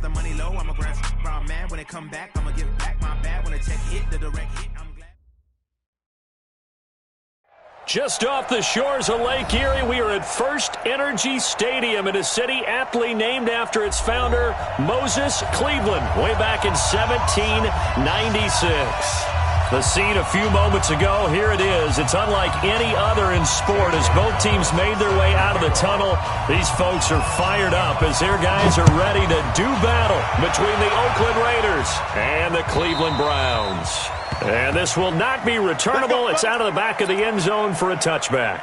the money low. I'm a grab brown man. When it come back, I'ma give back my bad. When the check hit, the direct hit, I'm glad. Just off the shores of Lake Erie, we are at First Energy Stadium in a city aptly named after its founder, Moses Cleveland, way back in 1796. The scene a few moments ago, here it is. It's unlike any other in sport as both teams made their way out of the tunnel. These folks are fired up as their guys are ready to do battle between the Oakland Raiders and the Cleveland Browns. And this will not be returnable. It's out of the back of the end zone for a touchback.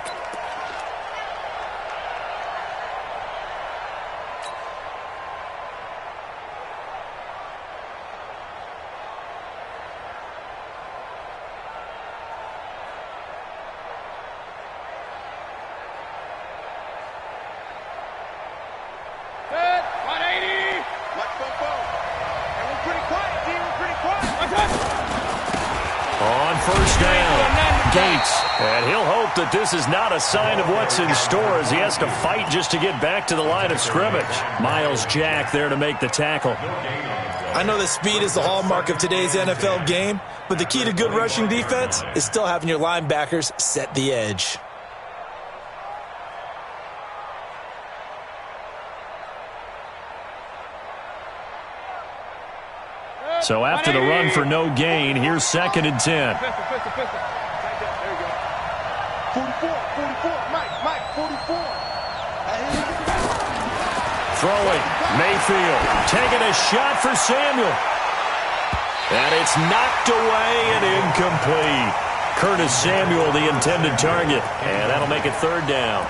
And he'll hope that this is not a sign of what's in store as he has to fight just to get back to the line of scrimmage. Miles Jack there to make the tackle. I know that speed is the hallmark of today's NFL game, but the key to good rushing defense is still having your linebackers set the edge. So after the run for no gain, here's 2nd and 10. 44, Mike, 44. Throwing, Mayfield, taking a shot for Samuel. And it's knocked away and incomplete. Curtis Samuel, the intended target. And that'll make it 3rd down.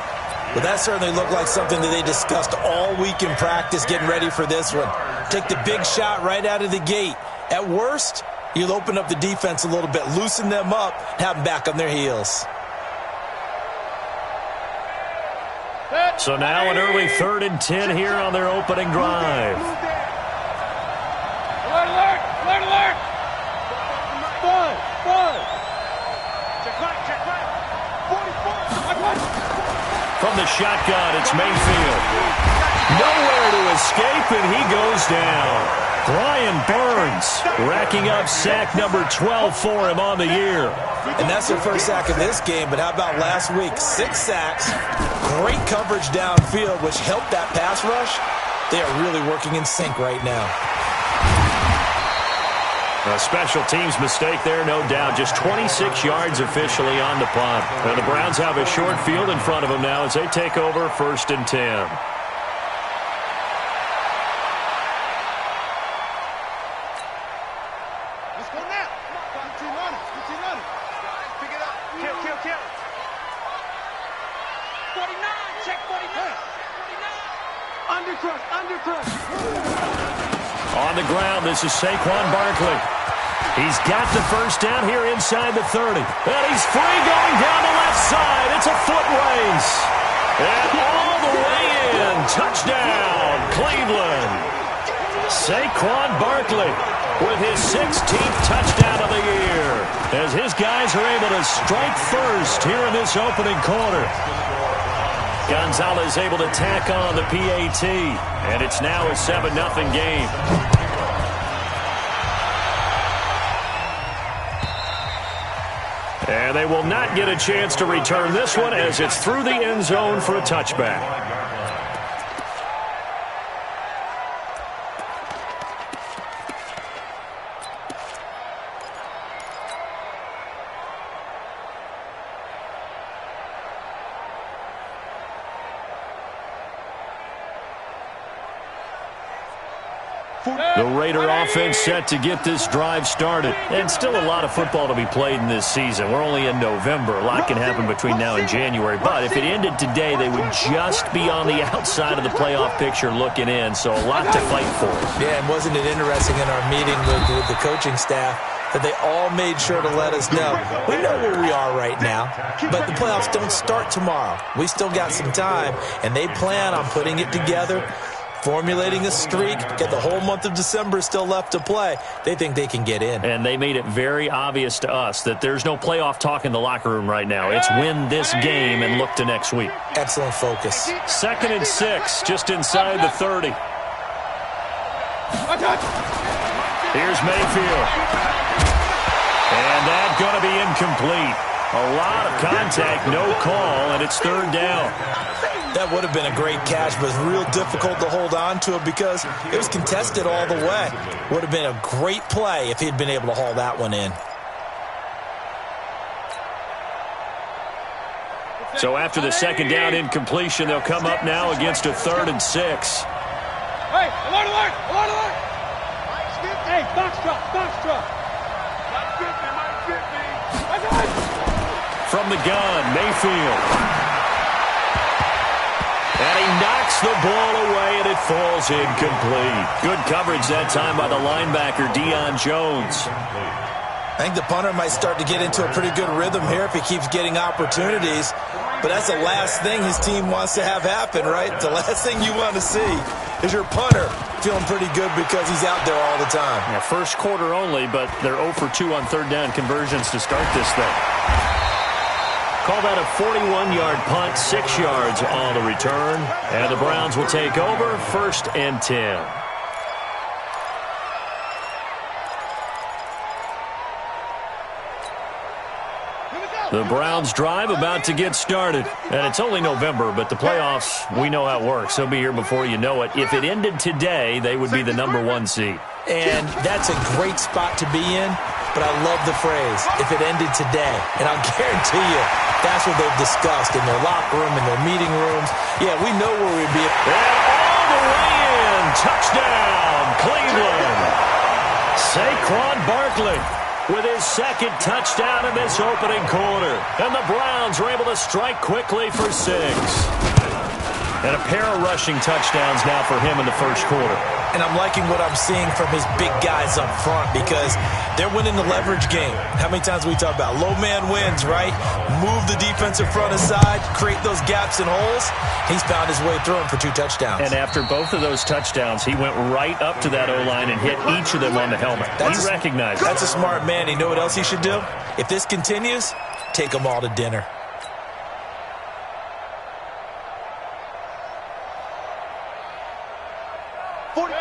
Well, that certainly looked like something that they discussed all week in practice getting ready for this one. Take the big shot right out of the gate. At worst, you'll open up the defense a little bit, loosen them up, have them back on their heels. So now an early 3rd and 10 here on their opening drive. Alert! From the shotgun, it's Mayfield. Nowhere to escape, and he goes down. Brian Burns racking up sack number 12 for him on the year. And that's their first sack of this game, but how about last week? 6 sacks, great coverage downfield, which helped that pass rush. They are really working in sync right now. A special teams mistake there, no doubt. Just 26 yards officially on the punt. And the Browns have a short field in front of them now as they take over 1st and 10. On the ground, this is Saquon Barkley. He's got the first down here inside the 30. And he's free going down the left side. It's a foot race. And all the way in. Touchdown, Cleveland. Saquon Barkley with his 16th touchdown of the year as his guys are able to strike first here in this opening quarter. Gonzalez able to tack on the PAT, and it's now a 7-0 game. And they will not get a chance to return this one as it's through the end zone for a touchback. The Raider offense set to get this drive started. And still a lot of football to be played in this season. We're only in November. A lot can happen between now and January. But if it ended today, they would just be on the outside of the playoff picture looking in. So a lot to fight for. Yeah, and wasn't it interesting in our meeting with the coaching staff that they all made sure to let us know. We know where we are right now, but the playoffs don't start tomorrow. We still got some time, and they plan on putting it together, formulating a streak, get the whole month of December still left to play. They think they can get in. And they made it very obvious to us that there's no playoff talk in the locker room right now. It's win this game and look to next week. Excellent focus. 2nd and 6, just inside the 30. Here's Mayfield. And that's going to be incomplete. A lot of contact, no call, and it's third down. That would have been a great catch, but it's real difficult to hold on to it because it was contested all the way. Would have been a great play if he'd been able to haul that one in. So after the second down incompletion, they'll come up now against a 3rd and 6. Hey, alert, alert, alert, alert. Hey, box truck, box truck. Mike 50. From the gun, Mayfield. And he knocks the ball away, and it falls incomplete. Good coverage that time by the linebacker, Deion Jones. I think the punter might start to get into a pretty good rhythm here if he keeps getting opportunities. But that's the last thing his team wants to have happen, right? The last thing you want to see is your punter feeling pretty good because he's out there all the time. Yeah, first quarter only, but they're 0 for 2 on third down conversions to start this thing. Call that a 41-yard punt, 6 yards on the return. And the Browns will take over, 1st and 10. The Browns drive about to get started. And it's only November, but the playoffs, we know how it works. They'll be here before you know it. If it ended today, they would be the #1 seed. And that's a great spot to be in, but I love the phrase, if it ended today. And I'll guarantee you, that's what they've discussed in their locker room, in their meeting rooms. Yeah, we know where we'd be. And all the way in. Touchdown, Cleveland. Saquon Barkley with his 2nd touchdown in this opening quarter. And the Browns are able to strike quickly for 6. And a pair of rushing touchdowns now for him in the first quarter. And I'm liking what I'm seeing from his big guys up front because they're winning the leverage game. How many times we talk about low man wins, right? Move the defensive front aside, create those gaps and holes. He's found his way through them for 2 touchdowns. And after both of those touchdowns, he went right up to that O-line and hit each of them on the helmet. He recognized it. That's a smart man. You know what else he should do? If this continues, take them all to dinner.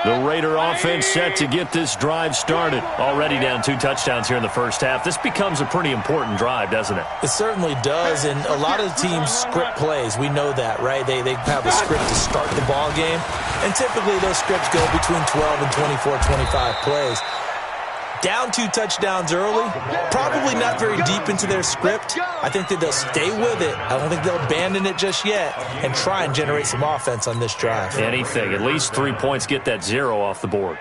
The Raider offense set to get this drive started. Already down 2 touchdowns here in the first half. This becomes a pretty important drive, doesn't it? It certainly does, and a lot of teams script plays. We know that, right? They have a script to start the ball game, and typically those scripts go between 12 and 24, 25 plays. Down 2 touchdowns early, probably not very deep into their script. I think that they'll stay with it. I don't think they'll abandon it just yet and try and generate some offense on this drive. Anything. At least 3 points, get that 0 off the board.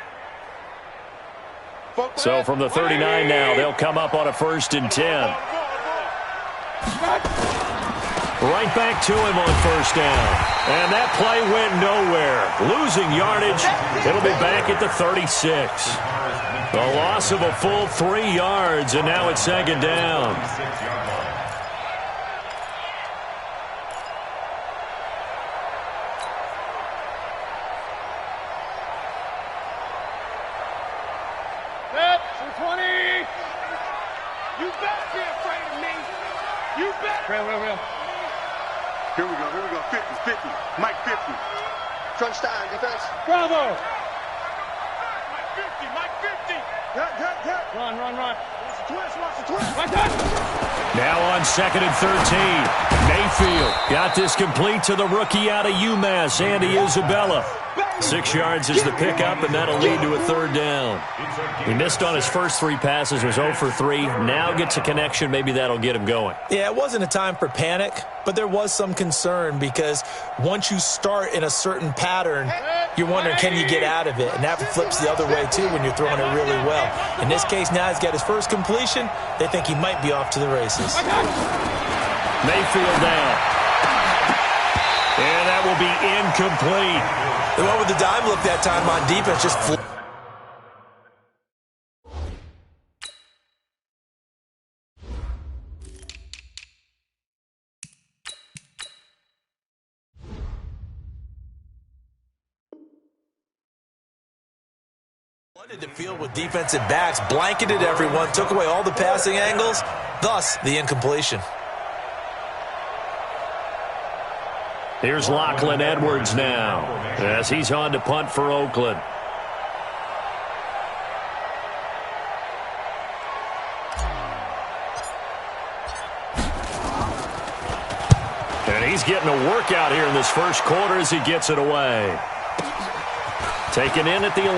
So from the 39 now, they'll come up on a 1st and 10. Right back to him on 1st down. And that play went nowhere. Losing yardage. It'll be back at the 36. A loss of a full 3 yards, and now it's 2nd down. Set, 220. You better be afraid of me. You better. Real. Here we go. 50. Mike 50. Crunch time, defense. Bravo. Mike 50. Run. Watch the twist. Like that. Now on 2nd and 13. Mayfield got this complete to the rookie out of UMass, Andy Isabella. 6 yards is the pickup, and that'll lead to a 3rd down. He missed on his first 3 passes, was 0 for 3. Now gets a connection. Maybe that'll get him going. Yeah, it wasn't a time for panic, but there was some concern because once you start in a certain pattern, you're wondering, can you get out of it? And that flips the other way, too, when you're throwing it really well. In this case, now he's got his first completion. They think he might be off to the races. Mayfield down. And that will be incomplete. The one with the dime look that time on defense just flew. Flooded the field with defensive backs, blanketed everyone, took away all the passing angles, thus the incompletion. Here's Lachlan Edwards now as he's on to punt for Oakland. he's getting a workout here in this first quarter as he gets it away. Taken in at the 11.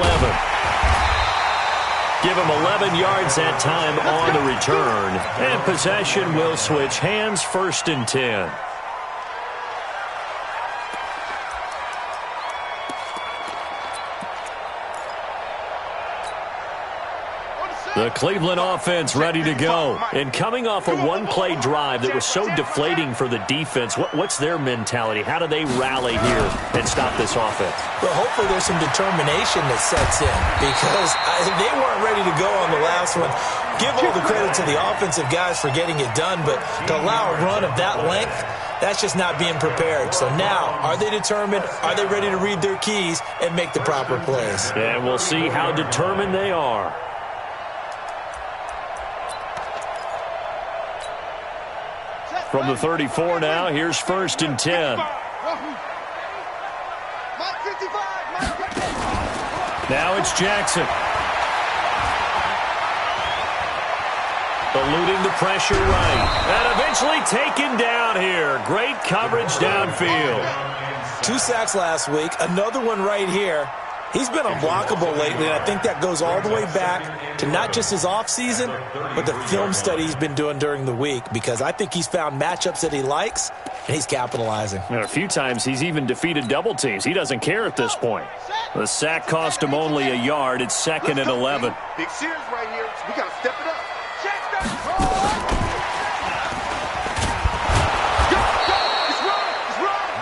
Give him 11 yards that time on the return. And possession will switch hands, 1st and 10. The Cleveland offense ready to go. And coming off a one-play drive that was so deflating for the defense, what's their mentality? How do they rally here and stop this offense? Well, hopefully there's some determination that sets in because they weren't ready to go on the last one. Give all the credit to the offensive guys for getting it done, but to allow a run of that length, that's just not being prepared. So now, are they determined? Are they ready to read their keys and make the proper plays? And we'll see how determined they are. From the 34 now, here's 1st and 10. Now it's Jackson. Eluding the pressure right. And eventually taken down here. Great coverage downfield. 2 sacks last week. Another one right here. He's been unblockable lately, and I think that goes all the way back to not just his offseason, but the film study he's been doing during the week, because I think he's found matchups that he likes, and he's capitalizing. And a few times he's even defeated double teams. He doesn't care at this point. The sack cost him only a yard. It's 2nd and 11. Big series right here. We got to step it up.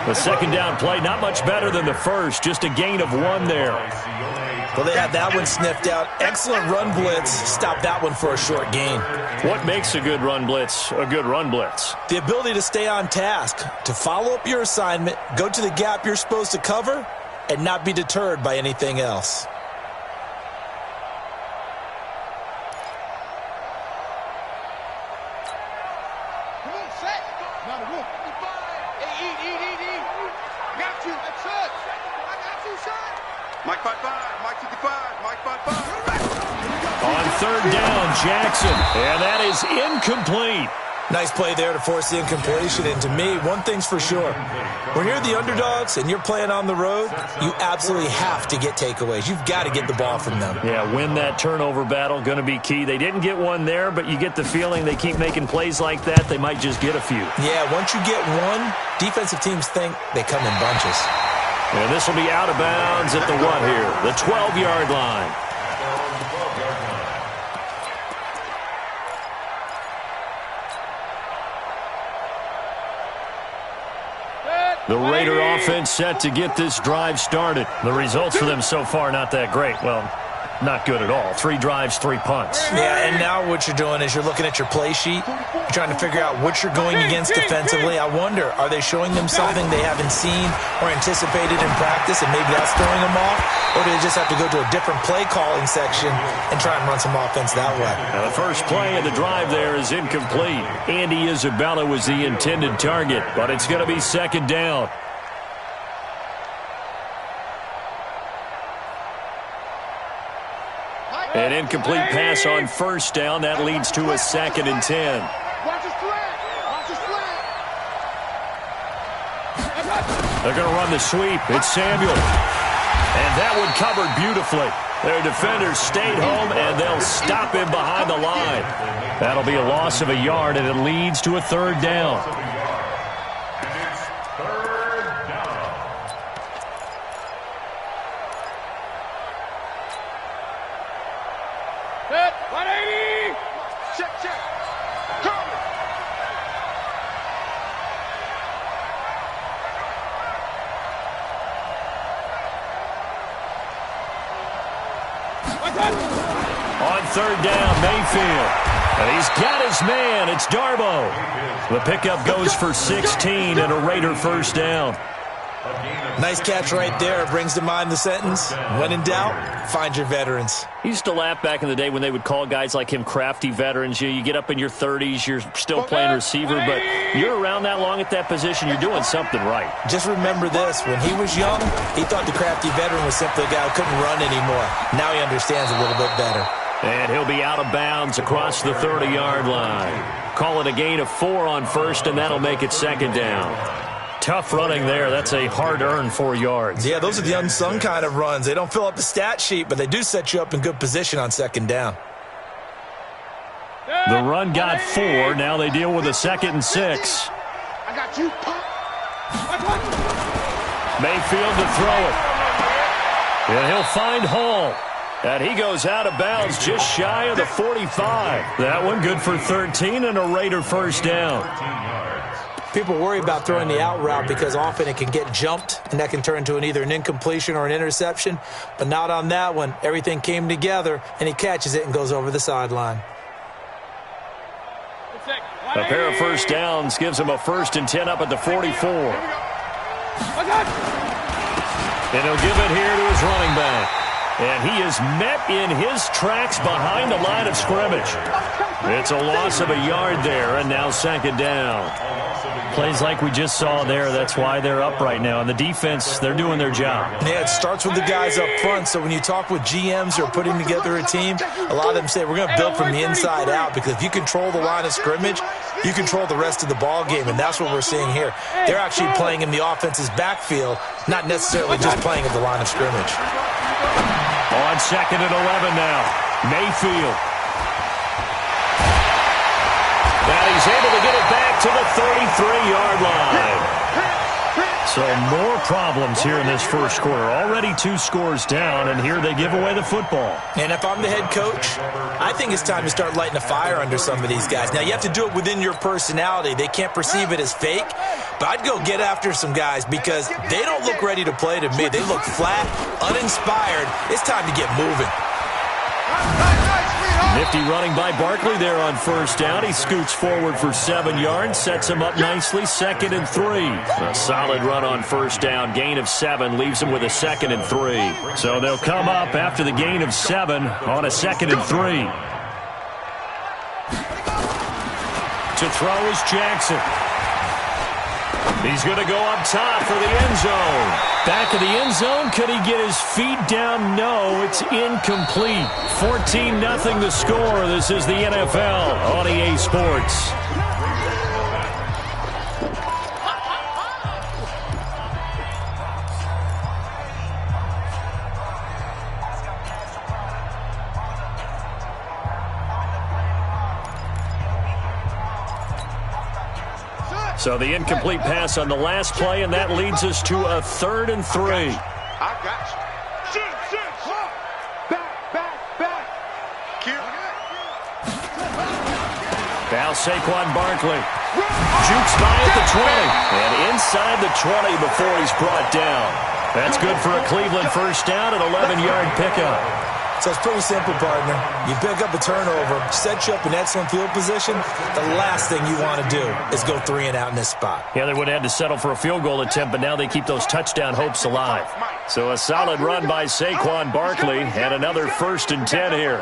The second down play, not much better than the first. Just a gain of 1 there. Well, they had that one sniffed out. Excellent run blitz. Stop that one for a short gain. What makes a good run blitz a good run blitz? The ability to stay on task, to follow up your assignment, go to the gap you're supposed to cover, and not be deterred by anything else. Mike 5-5, Mike 55, Mike 5-5. On 3rd down, Jackson. And that is incomplete. Nice play there to force the incompletion. And to me, one thing's for sure. When you're the underdogs and you're playing on the road, you absolutely have to get takeaways. You've got to get the ball from them. Yeah, win that turnover battle, going to be key. They didn't get one there, but you get the feeling they keep making plays like that, they might just get a few. Yeah, once you get one, defensive teams think they come in bunches. And this will be out of bounds at the 1 here, the 12-yard line. The Raider offense set to get this drive started. The results for them so far not that great. Well, not good at all. 3 drives, 3 punts. Yeah, and now what you're doing is you're looking at your play sheet, trying to figure out what you're going against defensively. I wonder, are they showing them something they haven't seen or anticipated in practice, and maybe that's throwing them off? Or do they just have to go to a different play calling section and try and run some offense that way? Now the first play of the drive there is incomplete. Andy Isabella was the intended target, but it's going to be 2nd down. An incomplete pass on 1st down. That leads to a 2nd and 10. They're going to run the sweep. It's Samuel. And that one covered beautifully. Their defenders stayed home, and they'll stop him behind the line. That'll be a loss of a yard, and it leads to a 3rd down. On 3rd down, Mayfield. And he's got his man. It's Darbo. The pickup goes for 16 and a Raider 1st down. Nice catch right there. Brings to mind the sentence, when in doubt, find your veterans. He used to laugh back in the day when they would call guys like him crafty veterans. You get up in your 30s, you're still playing receiver, but you're around that long at that position, you're doing something right. Just remember this. When he was young, he thought the crafty veteran was simply a guy who couldn't run anymore. Now he understands a little bit better. And he'll be out of bounds across the 30-yard line. Call it a gain of 4 on 1st, and that'll make it 2nd down. Tough running there. That's a hard-earned 4 yards. Yeah, those are the unsung kind of runs. They don't fill up the stat sheet, but they do set you up in good position on second down. The run got 4. Now they deal with a 2nd and 6. I got you. Mayfield to throw it. And he'll find Hall. And he goes out of bounds just shy of the 45. That one good for 13 and a Raider first down. People worry about throwing the out route because often it can get jumped, and that can turn into either an incompletion or an interception. But not on that one. Everything came together, and he catches it and goes over the sideline. A pair of first downs gives him a 1st and 10 up at the 44. And he'll give it here to his running back. And he is met in his tracks behind the line of scrimmage. It's a loss of a yard there, and now 2nd down. Plays like we just saw there, that's why they're up right now. And the defense, they're doing their job. Yeah, it starts with the guys up front. So when you talk with GMs who are putting together a team, a lot of them say we're going to build from the inside out, because if you control the line of scrimmage, you control the rest of the ball game, and that's what we're seeing here. They're actually playing in the offense's backfield, not necessarily just playing at the line of scrimmage. On 2nd and 11 now, Mayfield. And he's able to get it back to the 33-yard line. So more problems here in this first quarter. Already 2 scores down, and here they give away the football. And if I'm the head coach, I think it's time to start lighting a fire under some of these guys. Now, you have to do it within your personality. They can't perceive it as fake, but I'd go get after some guys because they don't look ready to play to me. They look flat, uninspired. It's time to get moving. Nifty running by Barkley there on first down. He scoots forward for 7 yards, sets him up nicely, 2nd and 3. A solid run on first down, gain of 7, leaves him with a 2nd and 3. So they'll come up after the gain of 7 on a 2nd and 3. To throw is Jackson. He's going to go up top for the end zone. Back of the end zone. Could he get his feet down? No, it's incomplete. 14-0 the score. This is the NFL on EA Sports. So the incomplete pass on the last play, and that leads us to a 3rd and 3. I got you. Back. Kill. Now Saquon Barkley jukes by at the 20, and inside the 20 before he's brought down. That's good for a Cleveland first down, an 11-yard pickup. So it's pretty simple, partner. You pick up a turnover, set you up in excellent field position. The last thing you want to do is go 3 and out in this spot. Yeah, they would have had to settle for a field goal attempt, but now they keep those touchdown hopes alive. So a solid run by Saquon Barkley, and another 1st and 10 here.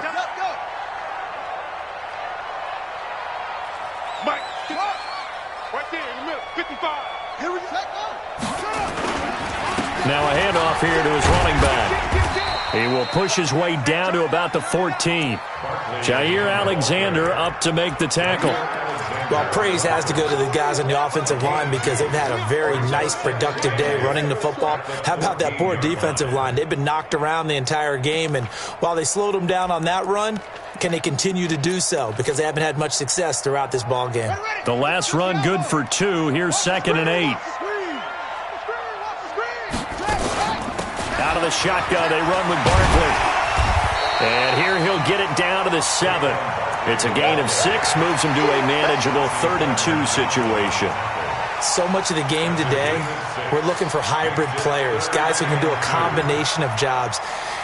Mike, right there in the middle, 55. Here we go. Now a handoff here to his running back. He will push his way down to about the 14. Jair Alexander up to make the tackle. Well, praise has to go to the guys on the offensive line because they've had a very nice, productive day running the football. How about that poor defensive line? They've been knocked around the entire game, and while they slowed them down on that run, can they continue to do so? Because they haven't had much success throughout this ball game. The last run good for 2. Here's 2nd and 8. Out of the shotgun, they run with Barkley. And here he'll get it down to the 7. It's a gain of 6, moves him to a manageable 3rd and 2 situation. So much of the game today, we're looking for hybrid players, guys who can do a combination of jobs.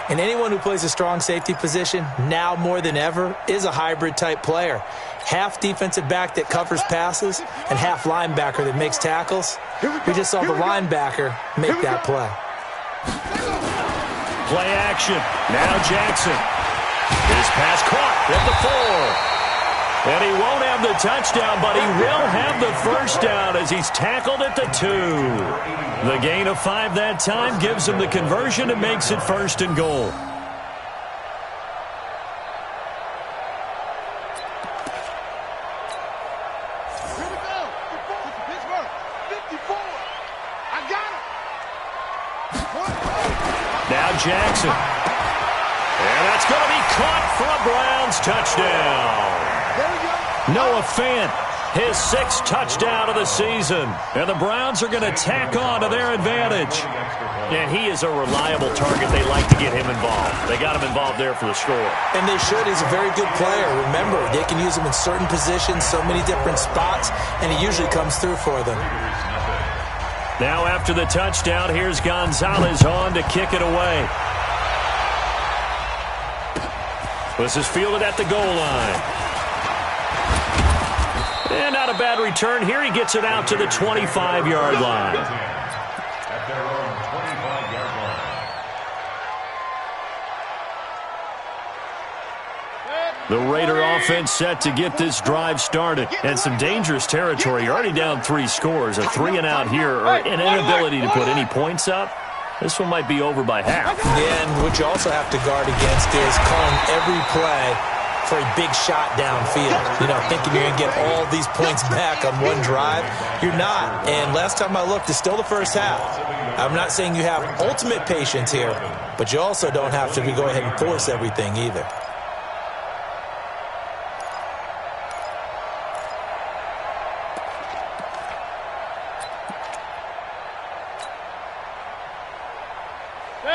And anyone who plays a strong safety position, now more than ever, is a hybrid-type player. Half defensive back that covers passes and half linebacker that makes tackles. We just saw the linebacker make that play. Play action. Now Jackson. His pass caught at the 4. And he won't have the touchdown, but he will have the first down as he's tackled at the 2. The gain of 5 that time gives him the conversion and makes it 1st and goal. Jackson. And that's going to be caught for a Browns touchdown. Noah Fant, his 6th touchdown of the season. And the Browns are going to tack on to their advantage. And he is a reliable target. They like to get him involved. They got him involved there for the score. And they should. He's a very good player. Remember, they can use him in certain positions, so many different spots, and he usually comes through for them. Now after the touchdown, here's Gonzalez on to kick it away. This is fielded at the goal line. And not a bad return here. He gets it out to the 25-yard line. The Raider offense set to get this drive started. And some dangerous territory. You're already down 3 scores. A 3-and-out here, or an inability to put any points up. This one might be over by half. Yeah, and what you also have to guard against is calling every play for a big shot downfield. You know, thinking you're going to get all these points back on one drive. You're not. And last time I looked, it's still the first half. I'm not saying you have ultimate patience here, but you also don't have to go ahead and force everything either.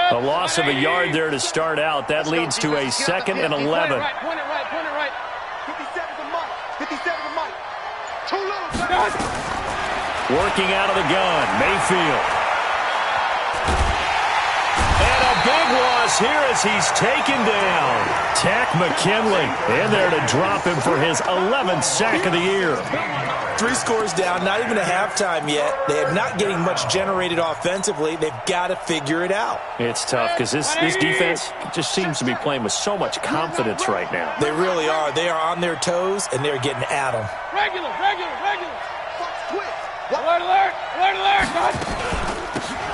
A loss of a yard there to start out. That leads to a 2nd and 11. Point it right. 57 to Mike. 57 to Mike. Too low. Working out of the gun, Mayfield. And a big loss here as he's taken down. Tack McKinley in there to drop him for his 11th sack of the year. 3 scores down, not even a halftime yet. They are not getting much generated offensively. They've got to figure it out. It's tough because this defense just seems to be playing with so much confidence right now. They really are. They are on their toes, and they're getting at them. Regular. Alert.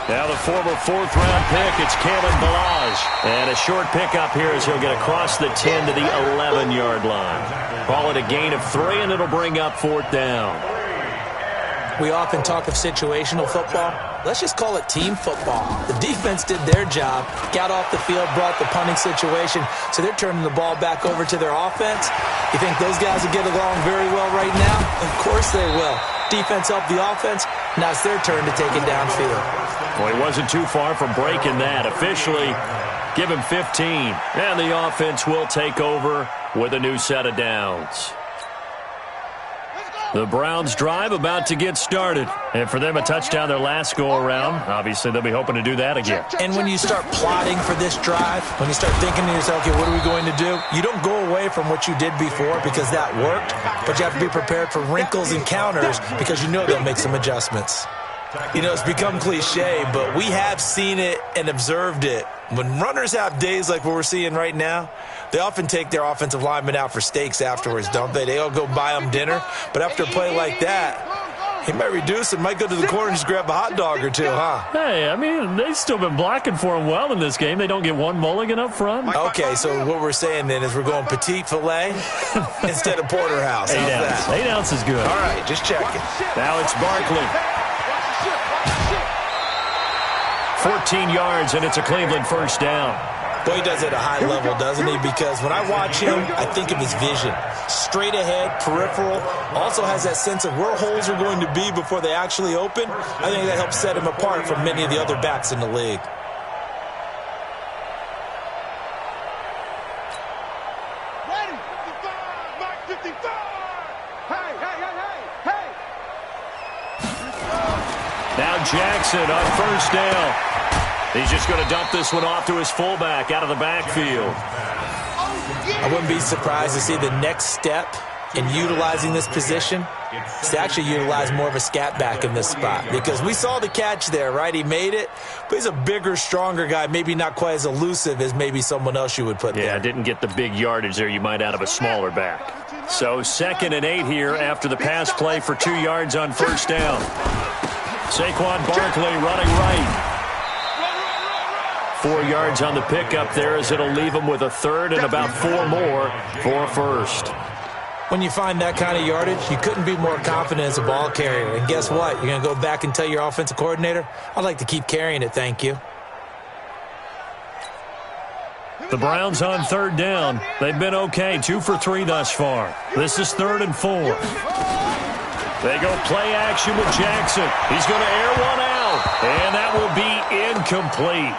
Now the former 4th-round pick, it's Kalen Ballage. And a short pickup here as he'll get across the 10 to the 11-yard line. Call it a gain of 3, and it'll bring up 4th down. We often talk of situational football. Let's just call it team football. The defense did their job, got off the field, brought the punting situation, so they're turning the ball back over to their offense. You think those guys will get along very well right now? Of course they will. Defense helped the offense. Now it's their turn to take it downfield. Well, he wasn't too far from breaking that. Officially, give him 15. And the offense will take over with a new set of downs. The Browns drive about to get started. And for them, a touchdown their last go-around. Obviously, they'll be hoping to do that again. And when you start plotting for this drive, when you start thinking to yourself, okay, what are we going to do? You don't go away from what you did before because that worked, but you have to be prepared for wrinkles and counters because you know they'll make some adjustments. You know, it's become cliche, but we have seen it and observed it. When runners have days like what we're seeing right now, they often take their offensive linemen out for steaks afterwards, don't they? They all go buy them dinner. But after a play like that, he might reduce and might go to the corner and just grab a hot dog or two, huh? Hey, I mean, they've still been blocking for him well in this game. They don't get one mulligan up front. Okay, so what we're saying then is we're going petite filet instead of porterhouse. 8 ounce. 8 ounce is good. All right, just checking. Now it's Barkley. 14 yards, and it's a Cleveland 1st down. Boy, he does it at a high level, doesn't he? Because when I watch him, I think of his vision. Straight ahead, peripheral, also has that sense of where holes are going to be before they actually open. I think that helps set him apart from many of the other backs in the league. Ready? 55, Mike 55. Hey. Now Jackson on 1st down. He's just going to dump this one off to his fullback out of the backfield. I wouldn't be surprised to see the next step in utilizing this position is to actually utilize more of a scat back in this spot. Because we saw the catch there, right? He made it, but he's a bigger, stronger guy, maybe not quite as elusive as maybe someone else you would put there. Yeah, didn't get the big yardage there you might out of a smaller back. So 2nd and 8 here after the pass play for 2 yards on 1st down. Saquon Barkley running right. 4 yards on the pickup there as it'll leave him with a 3rd and about 4 more for a 1st. When you find that kind of yardage, you couldn't be more confident as a ball carrier. And guess what? You're going to go back and tell your offensive coordinator, I'd like to keep carrying it, thank you. The Browns on third down. They've been okay, 2 for 3 thus far. This is 3rd and 4. They go play action with Jackson. He's going to air one out, and that will be incomplete.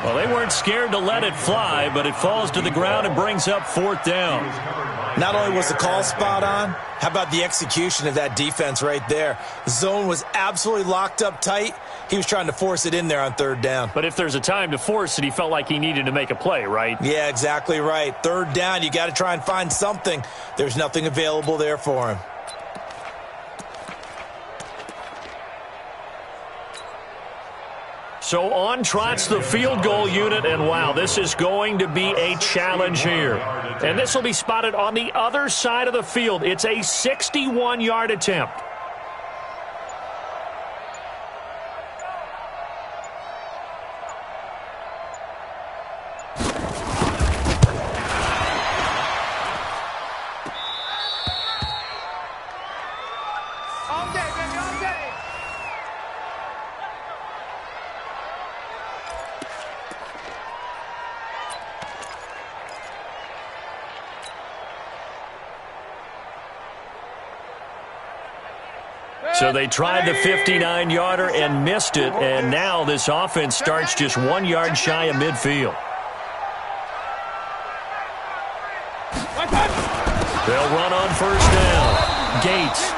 Well, they weren't scared to let it fly, but it falls to the ground and brings up 4th down. Not only was the call spot on, how about the execution of that defense right there? The zone was absolutely locked up tight. He was trying to force it in there on 3rd down. But if there's a time to force it, he felt like he needed to make a play, right? Yeah, exactly right. 3rd down, you got to try and find something. There's nothing available there for him. So on trots the field goal unit, and wow, this is going to be a challenge here. And this will be spotted on the other side of the field. It's a 61-yard attempt. So they tried the 59-yarder and missed it, and now this offense starts just 1 yard shy of midfield. They'll run on 1st down. Gates.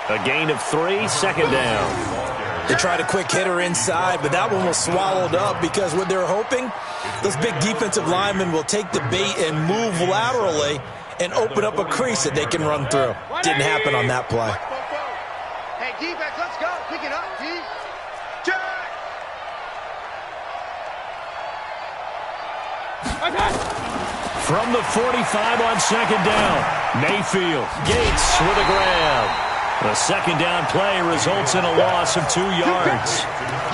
A gain of 3, 2nd down. They tried a quick hitter inside, but that one was swallowed up because what they're hoping, those big defensive linemen will take the bait and move laterally and open up a crease that they can run through. Didn't happen on that play. Hey, defense, let's go. Pick it up, D. Check. From the 45 on 2nd down, Mayfield. Gates with a grab. The 2nd down play results in a loss of 2 yards.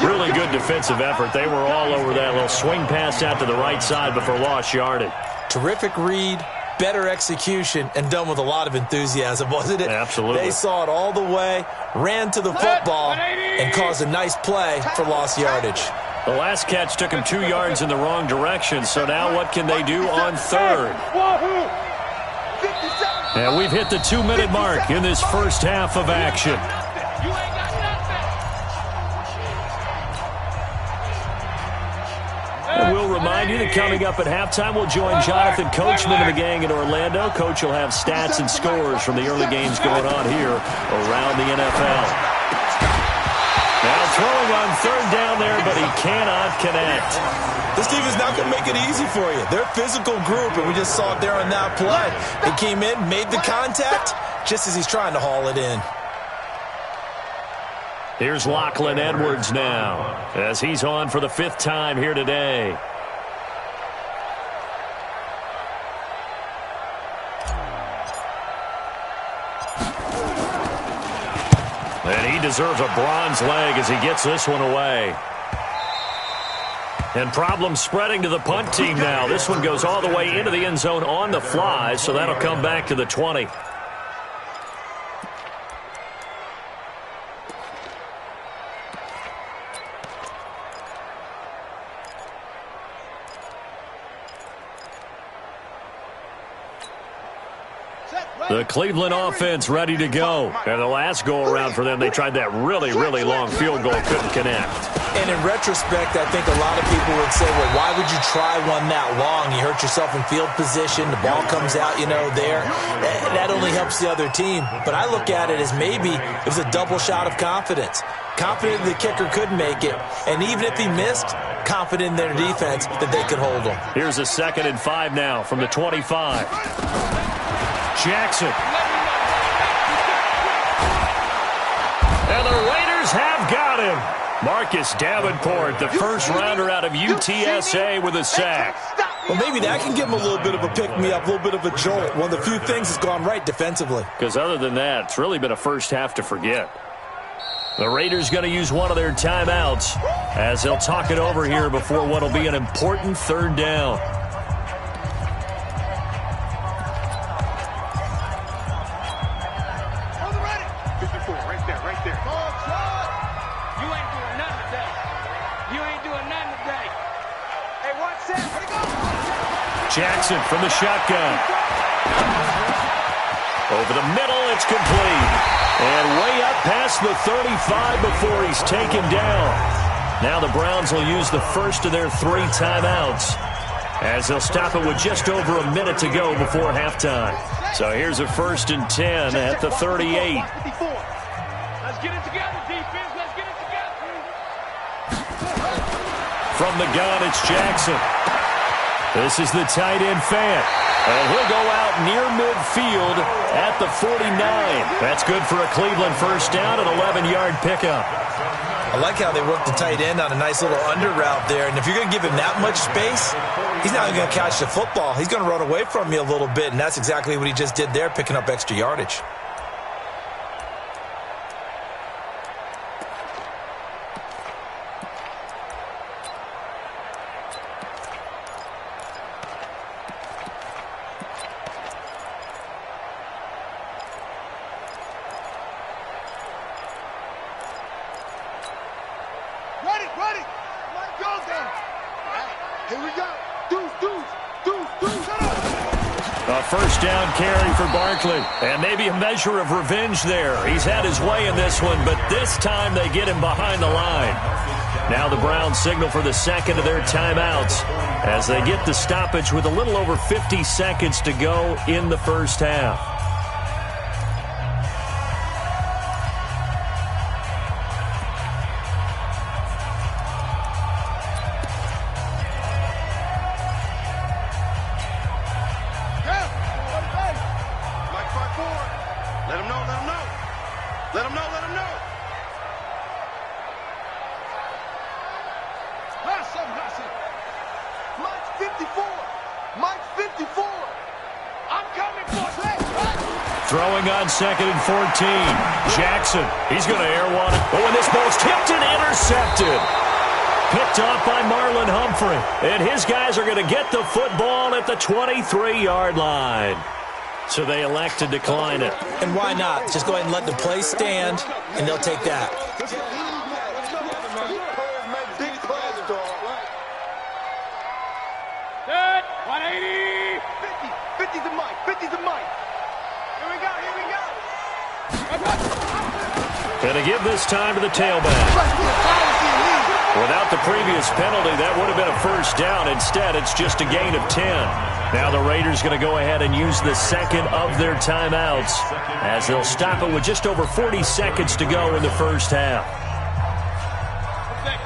Really good defensive effort. They were all over that little swing pass out to the right side before lost yardage. Terrific read, better execution, and done with a lot of enthusiasm, wasn't it? Absolutely. They saw it all the way, ran to the football, and caused a nice play for lost yardage. The last catch took him 2 yards in the wrong direction, so now what can they do on 3rd? And we've hit the 2-minute mark in this first half of action. And we'll remind you that coming up at halftime, we'll join Jonathan Coachman and the gang in Orlando. Coach will have stats and scores from the early games going on here around the NFL. Now throwing on 3rd down there, but he cannot connect. This team is not going to make it easy for you. They're a physical group, and we just saw it there on that play. They came in, made the contact, just as he's trying to haul it in. Here's Lachlan Edwards now, as he's on for the 5th time here today. And he deserves a bronze leg as he gets this one away. And problems spreading to the punt team now. This one goes all the way into the end zone on the fly, so that'll come back to the 20. The Cleveland offense ready to go. And the last go-around for them, they tried that really, really long field goal, couldn't connect. And in retrospect, I think a lot of people would say, well, why would you try one that long? You hurt yourself in field position. The ball comes out, there. That only helps the other team. But I look at it as maybe it was a double shot of confidence. Confident the kicker could make it. And even if he missed, confident in their defense that they could hold him. Here's a 2nd and 5 now from the 25. Jackson. And the Raiders have got him. Marcus Davenport, the first rounder out of UTSA with a sack. Well, maybe that can give him a little bit of a pick-me-up, a little bit of a jolt. One of the few things that's gone right defensively. Because other than that, it's really been a first half to forget. The Raiders going to use one of their timeouts as they'll talk it over here before what will be an important 3rd down. Jackson from the shotgun. Over the middle, it's complete. And way up past the 35 before he's taken down. Now the Browns will use the first of their 3 timeouts, as they'll stop it with just over a minute to go before halftime. So here's a 1st and 10 at the 38. Let's get it together, defense. Let's get it together. From the gun, it's Jackson. This is the tight end Fant. And he'll go out near midfield at the 49. That's good for a Cleveland first down, an 11-yard pickup. I like how they work the tight end on a nice little under route there. And if you're going to give him that much space, he's not going to catch the football. He's going to run away from you a little bit, and that's exactly what he just did there, picking up extra yardage. First down carry for Barkley. And maybe a measure of revenge there. He's had his way in this one, but this time they get him behind the line. Now the Browns signal for the second of their timeouts as they get the stoppage with a little over 50 seconds to go in the first half. Throwing on 2nd and 14. Jackson, he's going to air one. Oh, and this ball's tipped and intercepted. Picked off by Marlon Humphrey. And his guys are going to get the football at the 23-yard line. So they elect to decline it. And why not? Just go ahead and let the play stand, and they'll take that. Good. 180. 50 to Mike. 50 to Mike. Here we go. And to give this time to the tailback. Without the previous penalty, that would have been a first down. Instead, it's just a gain of 10. Now the Raiders going to go ahead and use the second of their timeouts as they'll stop it with just over 40 seconds to go in the first half.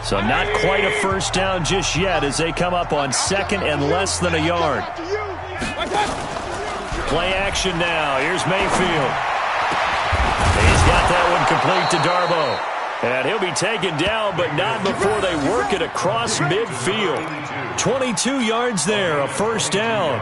So not quite a first down just yet as they come up on 2nd and less than a yard. Play action now. Here's Mayfield. He's got that one complete to Darboh. And he'll be taken down, but not before they work it across midfield. 22 yards there, a first down.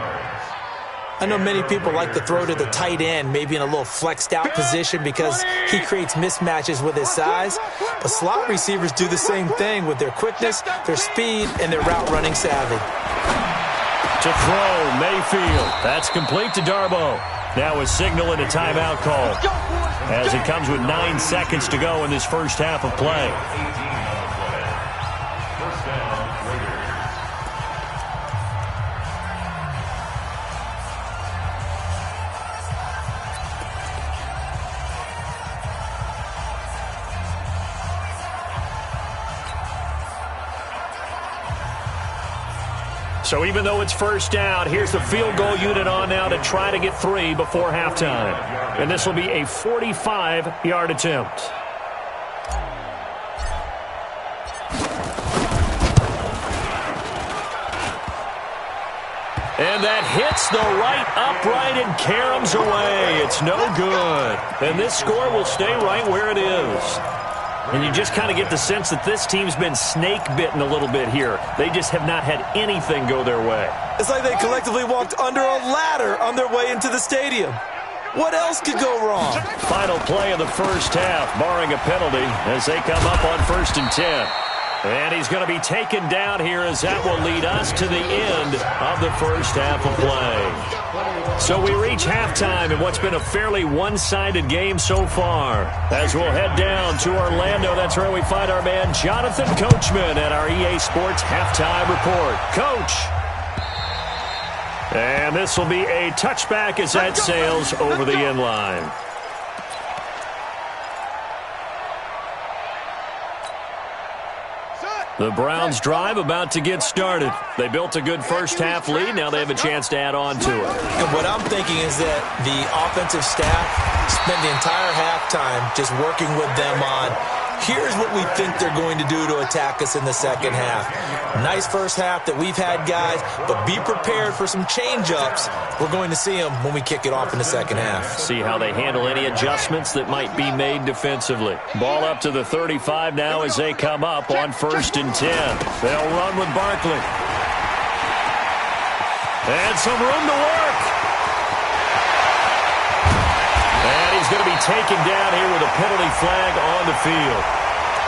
I know many people like to throw to the tight end, maybe in a little flexed out position because he creates mismatches with his size. But slot receivers do the same thing with their quickness, their speed, and their route running savvy. To throw, Mayfield. That's complete to Darboh. Now a signal and a timeout call as it comes with 9 seconds to go in this first half of play. So even though it's first down, here's the field goal unit on now to try to get 3 before halftime. And this will be a 45-yard attempt. And that hits the right upright and caroms away. It's no good. And this score will stay right where it is. And you just kind of get the sense that this team's been snake-bitten a little bit here. They just have not had anything go their way. It's like they collectively walked under a ladder on their way into the stadium. What else could go wrong? Final play of the first half, barring a penalty, as they come up on 1st and 10. And he's going to be taken down here as that will lead us to the end of the first half of play. So we reach halftime in what's been a fairly one-sided game so far. As we'll head down to Orlando, that's where we find our man Jonathan Coachman at our EA Sports Halftime Report. Coach. And this will be a touchback as that sails over the end line. The Browns drive about to get started. They built a good first-half lead. Now they have a chance to add on to it. And what I'm thinking is that the offensive staff spent the entire halftime just working with them on, here's what we think they're going to do to attack us in the second half. Nice first half that we've had, guys, but be prepared for some change-ups. We're going to see them when we kick it off in the second half. See how they handle any adjustments that might be made defensively. Ball up to the 35 now as they come up on 1st and 10. They'll run with Barkley. And some room to work. And he's going to be taken down here with a penalty flag on the field.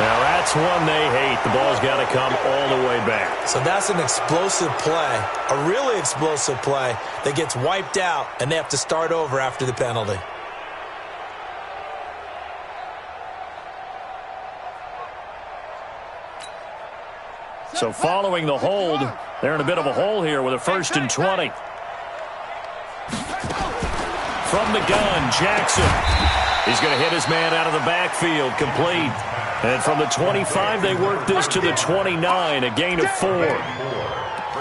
Now that's one they hate. The ball's got to come all the way back. So that's an explosive play, a really explosive play that gets wiped out, and they have to start over after the penalty. So following the hold, they're in a bit of a hole here with a 1st and 20. From the gun, Jackson. He's going to hit his man out of the backfield, complete. And from the 25, they work this to the 29, a gain of 4.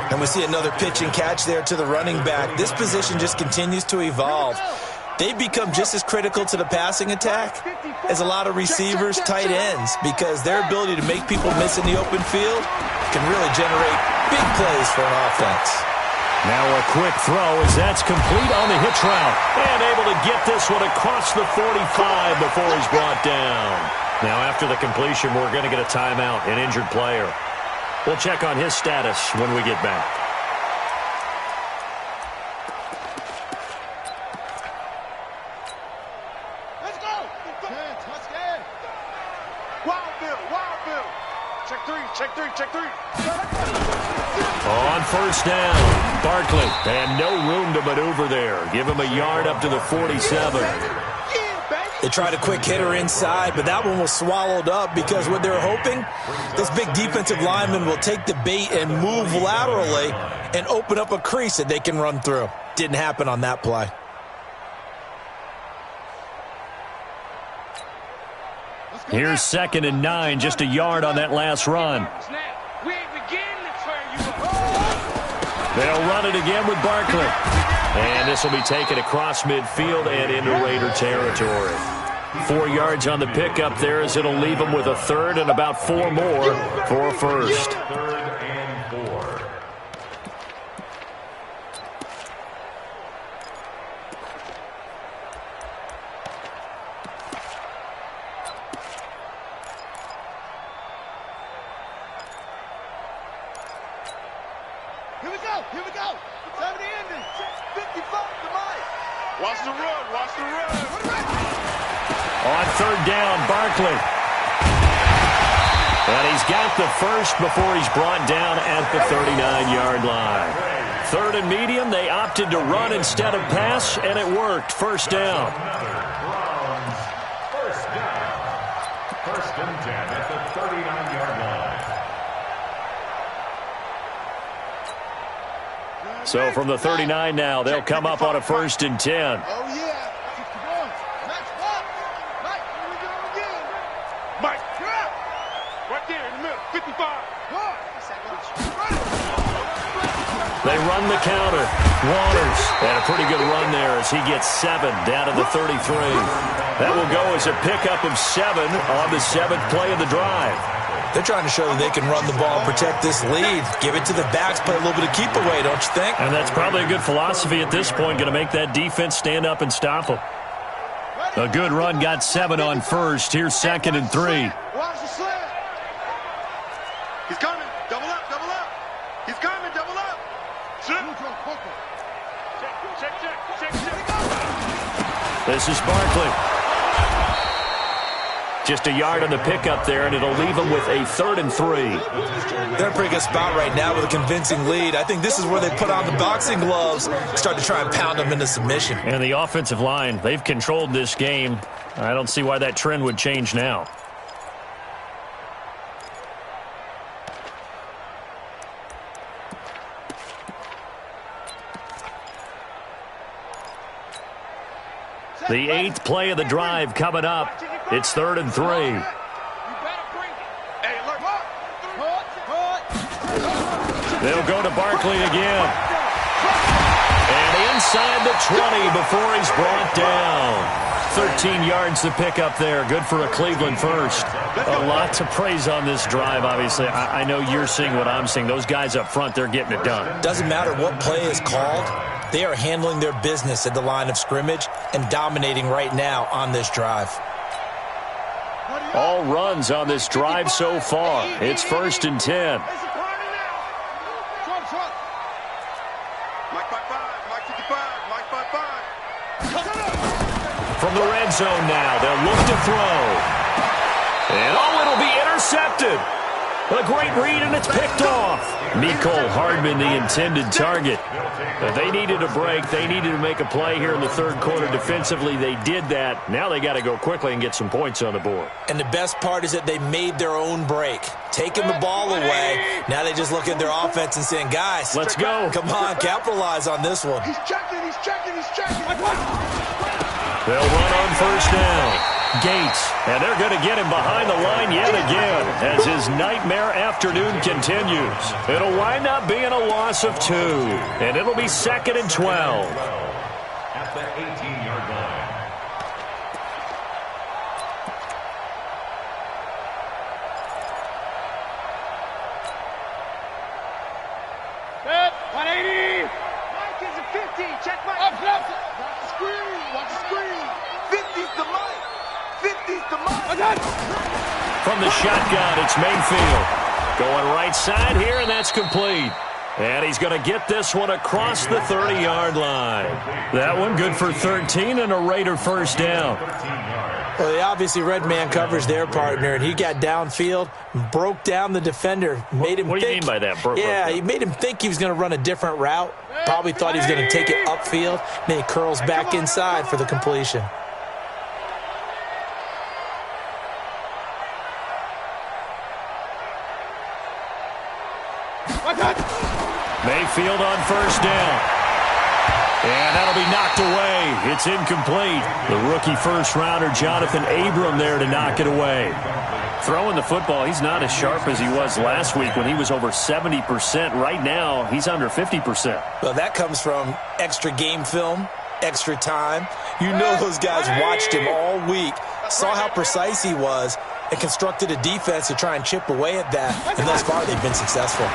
And we see another pitch and catch there to the running back. This position just continues to evolve. They've become just as critical to the passing attack as a lot of receivers, tight ends, because their ability to make people miss in the open field can really generate big plays for an offense. Now a quick throw as that's complete on the hitch route. And able to get this one across the 45 before he's brought down. Now after the completion, we're going to get a timeout, an injured player. We'll check on his status when we get back. Let's go. Touchdown. Wild Bill. Check three. On 1st down, Barkley. And no room to maneuver there. Give him a yard up to the 47. They tried a quick hitter inside, but that one was swallowed up because what they're hoping, this big defensive lineman will take the bait and move laterally and open up a crease that they can run through. Didn't happen on that play. Here's 2nd and 9, just a yard on that last run. They'll run it again with Barkley. And this will be taken across midfield and into Raider territory. 4 yards on the pickup there as it'll leave them with a 3rd and about 4 more for a 1st. Here we go. Time of the ending. 55 to Mike. Watch the run. On 3rd down, Barkley. And he's got the 1st before he's brought down at the 39-yard line. 3rd and medium, they opted to run instead of pass, and it worked. 1st down. First and 10 at the 39-yard line. So from the 39 now, they'll come up on a 1st and 10. Oh, yeah. Max Box. Mike, here we go again. Mike, you're up. Right there in the middle. 55. They run the counter. Waters. And a pretty good run there as he gets 7 down to the 33. That will go as a pickup of 7 on the 7th play of the drive. They're trying to show that they can run the ball and protect this lead. Give it to the backs, play a little bit of keep away, don't you think? And that's probably a good philosophy at this point, going to make that defense stand up and stop them. A good run, got 7 on 1st. Here's 2nd and 3. Watch the slant. He's coming. Double up. He's coming. Double up. Check. This is Barkley. Just a yard on the pickup there, and it'll leave them with a 3rd and 3. They're in a pretty good spot right now with a convincing lead. I think this is where they put on the boxing gloves, start to try and pound them into submission. And the offensive line, they've controlled this game. I don't see why that trend would change now. The 8th play of the drive coming up. It's 3rd and 3. They'll go to Barkley again. And inside the 20 before he's brought down. 13 yards to pick up there. Good for a Cleveland first. A lot to praise on this drive, obviously. I know you're seeing what I'm seeing. Those guys up front, they're getting it done. Doesn't matter what play is called. They are handling their business at the line of scrimmage and dominating right now on this drive. All runs on this drive so far. It's 1st and 10. From the red zone now, they'll look to throw. And, it'll be intercepted. A great read, and it's picked off. Mecole Hardman, the intended target. They needed a break. They needed to make a play here in the 3rd quarter. Defensively, they did that. Now they got to go quickly and get some points on the board. And the best part is that they made their own break. Taking the ball away. Now they just look at their offense and saying, guys, let's go. Come on, capitalize on this one. He's checking. They'll run on 1st down. Gates, and they're going to get him behind the line yet again as his nightmare afternoon continues. It'll wind up being a loss of 2, and it'll be 2nd and 12. At the 18-yard line. Set, 180. Mike is a 50. Check Mike. Up. Watch the screen. 50's the Mike. 50's the Mike. From the shotgun, it's Mayfield. Going right side here, and that's complete. And he's going to get this one across the 30-yard line. That one good for 13 and a Raider first down. Well, they obviously read man coverage their partner, and he got downfield, broke down the defender, made him What do you mean by that? He made him think he was going to run a different route. Probably thought he was going to take it upfield. Then he curls back inside for the completion. Mayfield on 1st down. And that'll be knocked away. It's incomplete. The rookie first-rounder, Jonathan Abram, there to knock it away. Throwing the football, he's not as sharp as he was last week when he was over 70%. Right now, he's under 50%. Well, that comes from extra game film, extra time. You know those guys watched him all week, saw how precise he was, and constructed a defense to try and chip away at that. And thus far, they've been successful.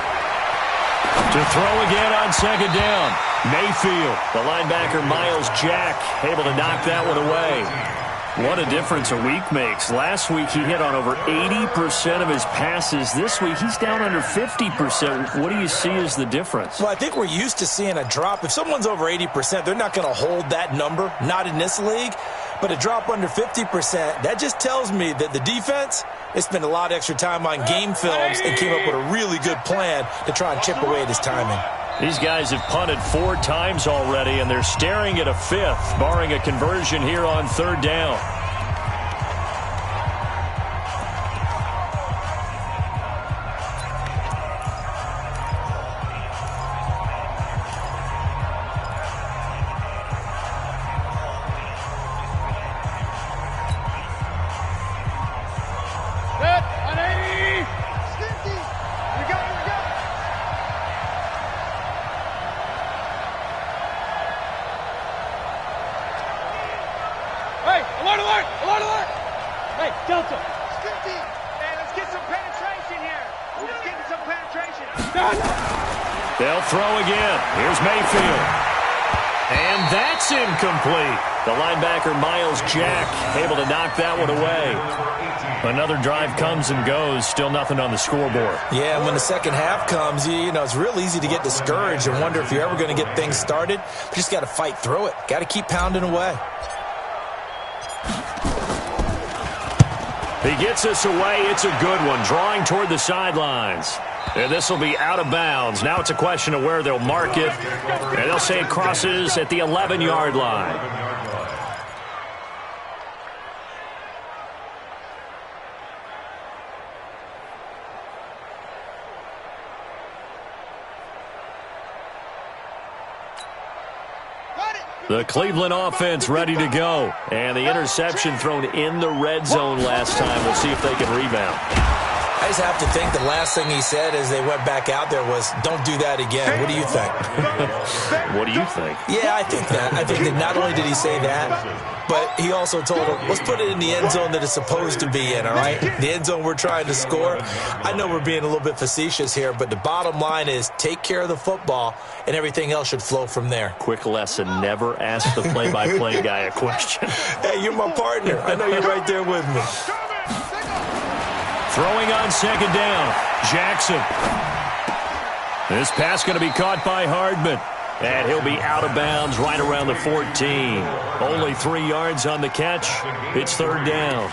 To throw again on 2nd down. Mayfield, the linebacker Miles Jack, able to knock that one away. What a difference a week makes. Last week he hit on over 80% of his passes. This week he's down under 50%. What do you see as the difference? Well, I think we're used to seeing a drop. If someone's over 80%, they're not going to hold that number, not in this league. But a drop under 50%, that just tells me that the defense, they spent a lot of extra time on game films and came up with a really good plan to try and chip away at his timing. These guys have punted 4 times already, and they're staring at a 5th, barring a conversion here on 3rd down. Set, 180. 50. We got it. Hey, alert. Hey, Delta. 50. Hey, let's get some penetration here. Let's get some penetration. They'll throw again. Here's Mayfield. And that's incomplete. The linebacker Miles Jack able to knock that one away. Another drive comes and goes. Still nothing on the scoreboard. Yeah, and when the second half comes, you know, it's real easy to get discouraged and wonder if you're ever going to get things started. You just got to fight through it. Got to keep pounding away. He gets this away. It's a good one. Drawing toward the sidelines. And this will be out of bounds. Now it's a question of where they'll mark it. And they'll say it crosses at the 11-yard line. Got it. The Cleveland offense ready to go. And the interception thrown in the red zone last time. We'll see if they can rebound. I just have to think the last thing he said as they went back out there was, don't do that again. What do you think? What do you think? Yeah, I think that. I think that not only did he say that, but he also told him, let's put it in the end zone that it's supposed to be in, all right? The end zone we're trying to score. I know we're being a little bit facetious here, but the bottom line is take care of the football, and everything else should flow from there. Quick lesson, never ask the play-by-play guy a question. Hey, you're my partner. I know you're right there with me. Throwing on second down, Jackson. This pass going to be caught by Hardman. And he'll be out of bounds right around the 14. Only 3 yards on the catch. It's third down.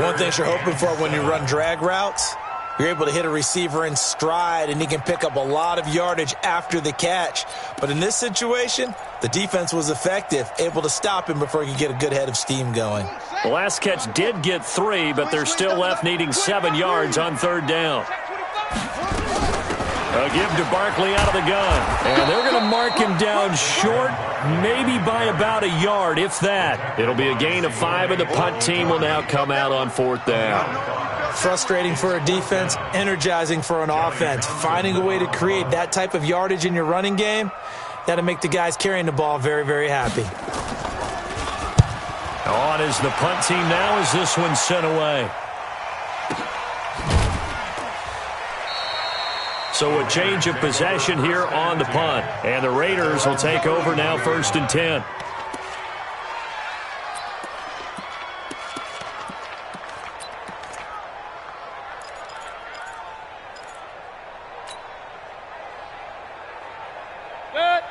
One thing you're hoping for when you run drag routes, you're able to hit a receiver in stride, and he can pick up a lot of yardage after the catch. But in this situation, the defense was effective, able to stop him before he could get a good head of steam going. The last catch did get 3, but they're still left needing 7 yards on third down. A give to Barkley out of the gun. And they're going to mark him down short, maybe by about a yard, if that. It'll be a gain of 5, and the punt team will now come out on fourth down. Frustrating for a defense, energizing for an offense. Finding a way to create that type of yardage in your running game, that'll make the guys carrying the ball very, very happy. On is the punt team now as this one's sent away. So a change of possession here on the punt. And the Raiders will take over now, 1st and 10.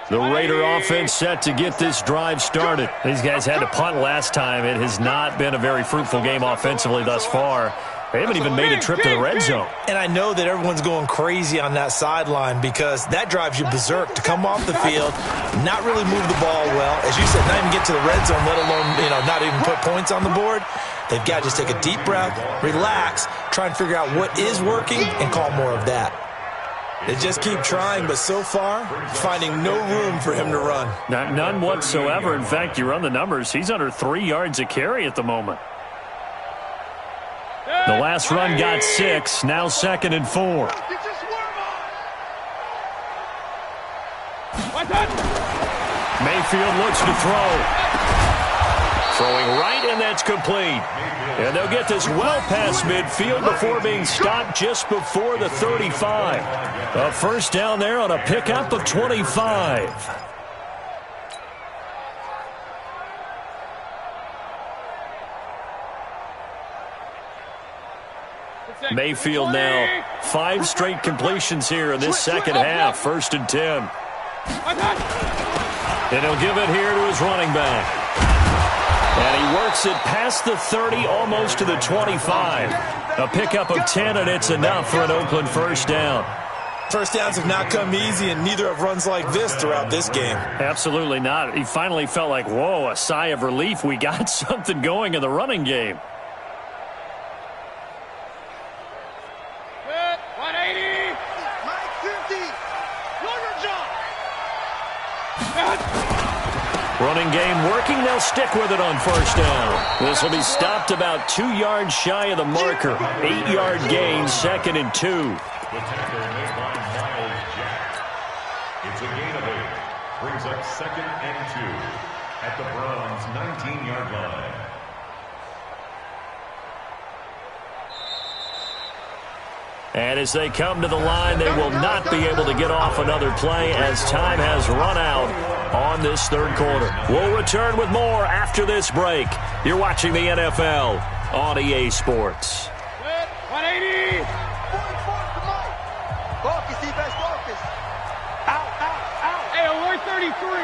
The Raider offense set to get this drive started. These guys had to punt last time. It has not been a very fruitful game offensively thus far. They haven't even made a trip to the red zone. And I know that everyone's going crazy on that sideline because that drives you berserk to come off the field, not really move the ball well. As you said, not even get to the red zone, let alone, not even put points on the board. They've got to just take a deep breath, relax, try and figure out what is working and call more of that. They just keep trying, but so far, finding no room for him to run. None whatsoever. In fact, you run the numbers, he's under 3 yards a carry at the moment. The last run got 6, now 2nd and 4. Mayfield looks to throw. Throwing right, and that's complete. And they'll get this well past midfield before being stopped just before the 35. A first down there on a pickup of 25. Mayfield now 5 straight completions here in this second half. 1st and 10. And he'll give it here to his running back. And he works it past the 30, almost to the 25. A pickup of 10, and it's enough for an Oakland first down. First downs have not come easy, and neither have runs like this throughout this game. Absolutely not. He finally felt like, whoa, a sigh of relief. We got something going in the running game. 180. Mike 50. Running game working. They'll stick with it on first down. This will be stopped about 2 yards shy of the marker. 8-yard gain, 2nd and 2. The tackle made by Miles Jack. It's a gain of 8. Brings up 2nd and 2 at the Browns' 19-yard line. And as they come to the line, they will not be able to get off another play as time has run out on this third quarter. We'll return with more after this break. You're watching the NFL on EA Sports. 180. Focus, defense, focus. Out. Hey, alert 33.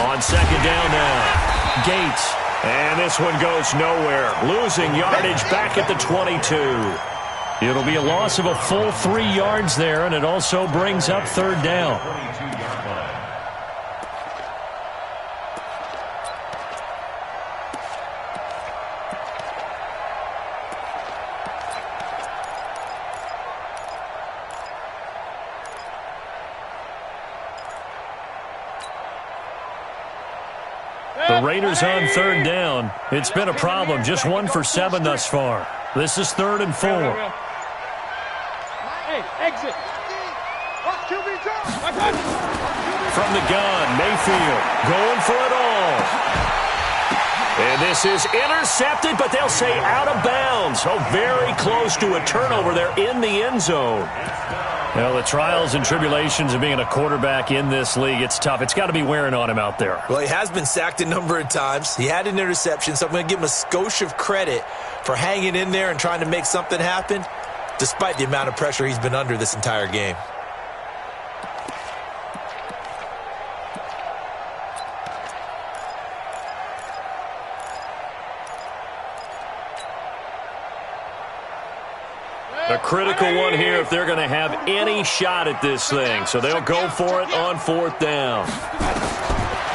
On second down now, Gates. And this one goes nowhere. Losing yardage back at the 22. It'll be a loss of a full 3 yards there, and it also brings up third down. 22-yard line. The Raiders on third down. It's been a problem. Just 1 for 7 thus far. This is 3rd and 4. Hey, exit. From the gun, Mayfield going for it all. And this is intercepted, but they'll say out of bounds. Oh, very close to a turnover there in the end zone. Well, the trials and tribulations of being a quarterback in this league, it's tough. It's got to be wearing on him out there. Well, he has been sacked a number of times. He had an interception, so I'm going to give him a skosh of credit for hanging in there and trying to make something happen, despite the amount of pressure he's been under this entire game. A critical one here if they're going to have any shot at this thing. So they'll go for it on 4th down.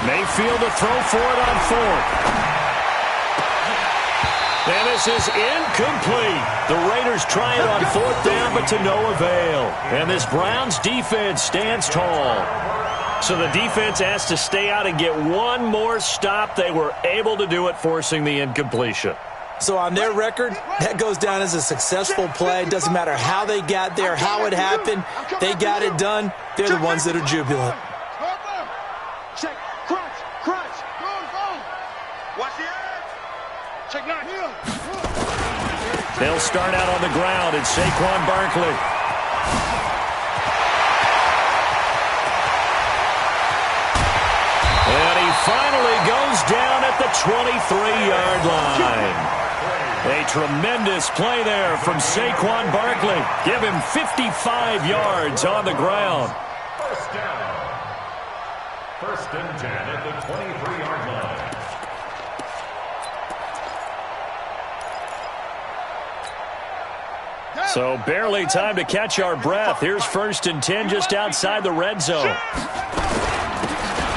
Mayfield to throw for it on 4th. And this is incomplete. The Raiders try it on 4th down, but to no avail. And this Browns defense stands tall. So the defense has to stay out and get one more stop. They were able to do it, forcing the incompletion. So on their record, that goes down as a successful play. Doesn't matter how they got there, how it happened. They got it done. They're the ones that are jubilant. Check, crunch, crunch. Go. Watch the edge. Check 9. They'll start out on the ground. It's Saquon Barkley. And he finally goes down at the 23-yard line. A tremendous play there from Saquon Barkley. Give him 55 yards on the ground. First down. 1st and 10 at the 23-yard line. So barely time to catch our breath. Here's 1st and 10 just outside the red zone.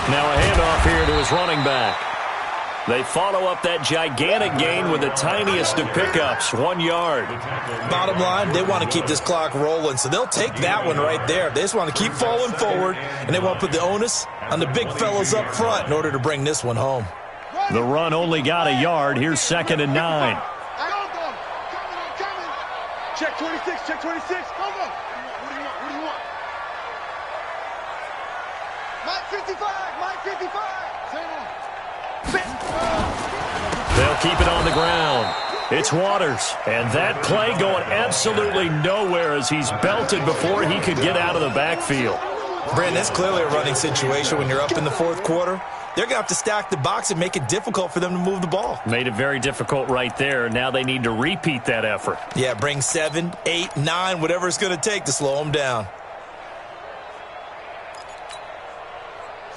Now a handoff here to his running back. They follow up that gigantic gain with the tiniest of pickups, 1 yard. Bottom line, they want to keep this clock rolling, so they'll take that one right there. They just want to keep falling forward, and they want to put the onus on the big fellas up front in order to bring this one home. The run only got a yard. Here's 2nd and 9. Check 26, check 26. Come on. What do you want? Mike 55. Same on. They'll keep it on the ground. It's Waters. And that play going absolutely nowhere as he's belted before he could get out of the backfield. Brandon, that's clearly a running situation when you're up in the 4th quarter. They're going to have to stack the box and make it difficult for them to move the ball. Made it very difficult right there. Now they need to repeat that effort. Yeah, bring 7, 8, 9, whatever it's going to take to slow them down.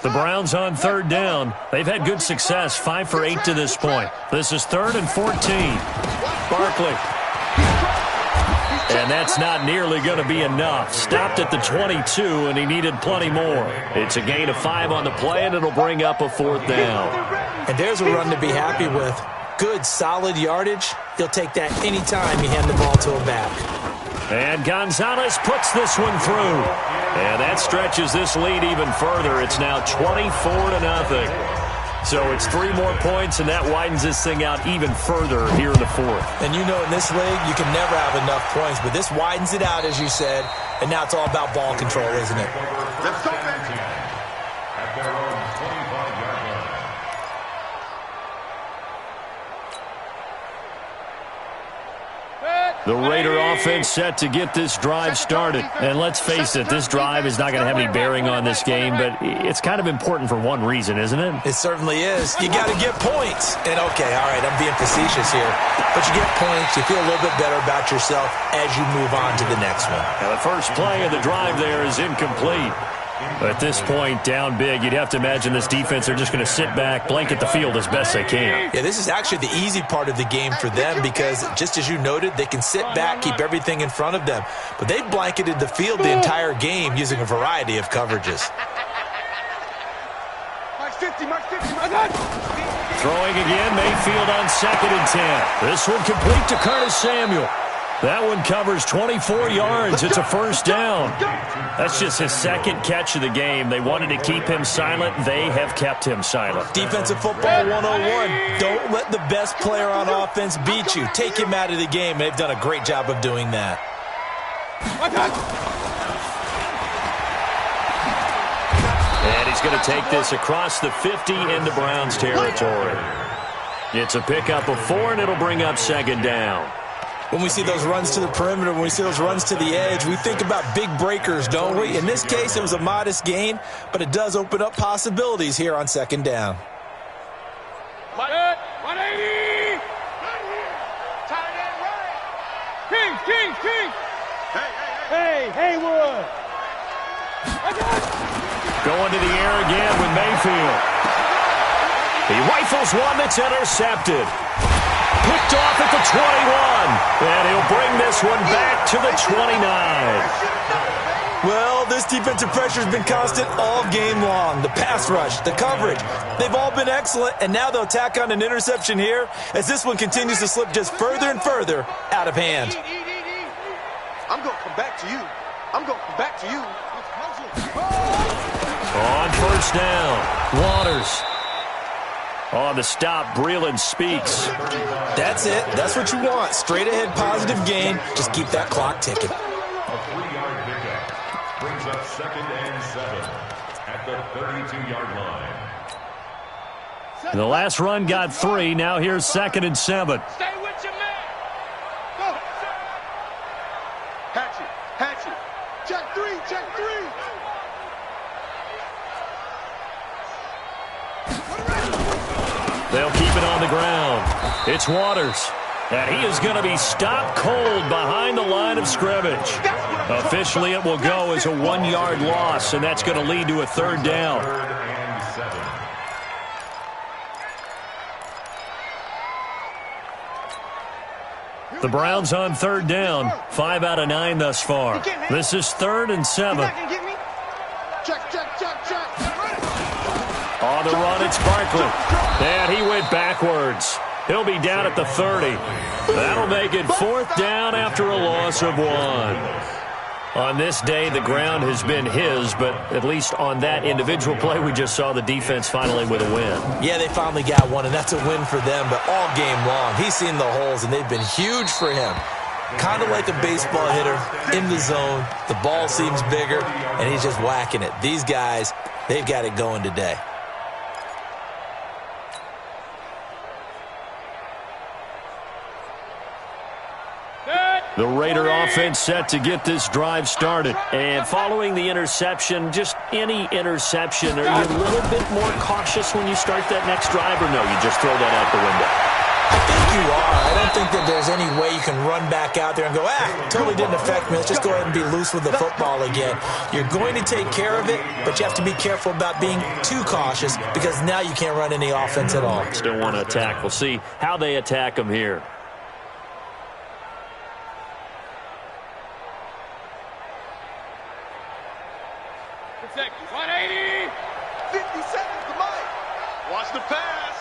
The Browns on 3rd down. They've had good success, 5 for 8 to this point. This is 3rd and 14. Barkley. And that's not nearly going to be enough. Stopped at the 22, and he needed plenty more. It's a gain of 5 on the play, and it'll bring up a 4th down. And there's a run to be happy with. Good, solid yardage. He'll take that anytime you hand the ball to him back. And Gonzalez puts this one through. And that stretches this lead even further. It's now 24-0. So it's 3 more points, and that widens this thing out even further here in the 4th. And you know in this league, you can never have enough points, but this widens it out, as you said, and now it's all about ball control, isn't it? Let's go, baby. At their own 25-yard line. The Raider offense set to get this drive started. And let's face it, this drive is not going to have any bearing on this game, but it's kind of important for one reason, isn't it? It certainly is. You got to get points. And, okay, all right, I'm being facetious here. But you get points, you feel a little bit better about yourself as you move on to the next one. Now, the first play of the drive there is incomplete. At this point, down big, you'd have to imagine this defense are just going to sit back, blanket the field as best they can. Yeah, this is actually the easy part of the game for them because, just as you noted, they can sit back, keep everything in front of them. But they've blanketed the field the entire game using a variety of coverages. Mike 50, Mike 50. Throwing again, Mayfield on 2nd and 10. This one complete to Curtis Samuel. That one covers 24 yards. It's a first down. That's just his second catch of the game. They wanted to keep him silent. They have kept him silent. Defensive football 101. Don't let the best player on offense beat you. Take him out of the game. They've done a great job of doing that. And he's going to take this across the 50 into Browns territory. It's a pickup of 4, and it'll bring up second down. When we see those runs to the perimeter, when we see those runs to the edge, we think about big breakers, don't we? In this case, it was a modest gain, but it does open up possibilities here on second down. 180! Tight end right. King! Hey. Haywood! Going to the air again with Mayfield. He rifles one that's intercepted. Picked off at the 21. And he'll bring this one back to the 29. Well, this defensive pressure has been constant all game long. The pass rush, the coverage, they've all been excellent, and now they'll tack on an interception here as this one continues to slip just further and further out of hand. I'm going to come back to you. On first down, Waters. On the stop, Breeland speaks. That's it. That's what you want. Straight ahead positive gain. Just keep that clock ticking. A 3-yard pickup brings up second and 7 at the 32-yard line. The last run got 3. Now here's second and 7. Stay with your man! Go! Hatchet! Check 3! They'll keep it on the ground. It's Waters. And he is going to be stopped cold behind the line of scrimmage. Officially, it will go as a 1-yard loss, and that's going to lead to a third down. Third and 7. The Browns on third down. 5 out of 9 thus far. This is 3rd and 7. Check. On the run, it's Barkley. And he went backwards. He'll be down at the 30. That'll make it 4th down after a loss of 1. On this day, the ground has been his, but at least on that individual play, we just saw the defense finally with a win. Yeah, they finally got one, and that's a win for them, but all game long, he's seen the holes, and they've been huge for him. Kind of like a baseball hitter in the zone. The ball seems bigger, and he's just whacking it. These guys, they've got it going today. The Raider offense set to get this drive started. And following the interception, just any interception, are you a little bit more cautious when you start that next drive, or no, you just throw that out the window? I think you are. I don't think that there's any way you can run back out there and go, totally didn't affect me. Let's just go ahead and be loose with the football again. You're going to take care of it, but you have to be careful about being too cautious because now you can't run any offense at all. Still want to attack. We'll see how they attack them here. Protect. 180! 50 seconds to Mike. Watch the pass.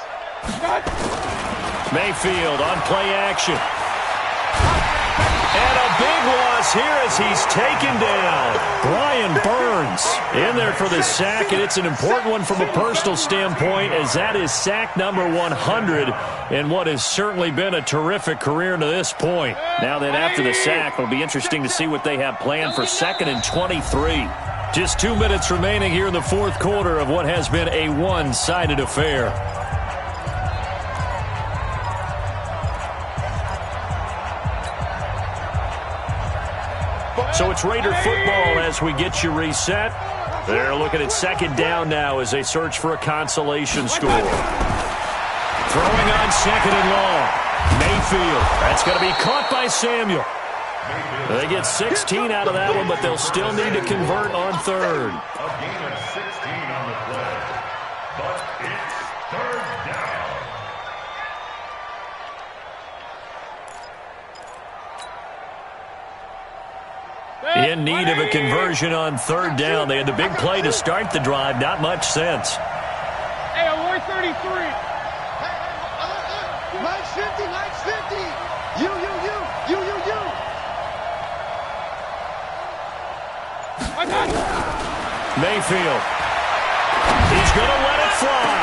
Mayfield on play action. And a big loss here as he's taken down. Brian Burns in there for the sack, and it's an important one from a personal standpoint as that is sack number 100 in what has certainly been a terrific career to this point. Now that after the sack, it'll be interesting to see what they have planned for 2nd and 23. Just 2 minutes remaining here in the 4th quarter of what has been a one-sided affair. So it's Raider football as we get you reset. They're looking at 2nd down now as they search for a consolation score. Throwing on 2nd and long. Mayfield. That's going to be caught by Samuel. They get 16 out of that one, but they'll still need to convert on 3rd. A gain of 16 on the play. But it's 3rd down. In need of a conversion on 3rd down. They had the big play to start the drive. Not much sense. Hey, we're 33. Line's 50. You. Mayfield. He's going to let it fly.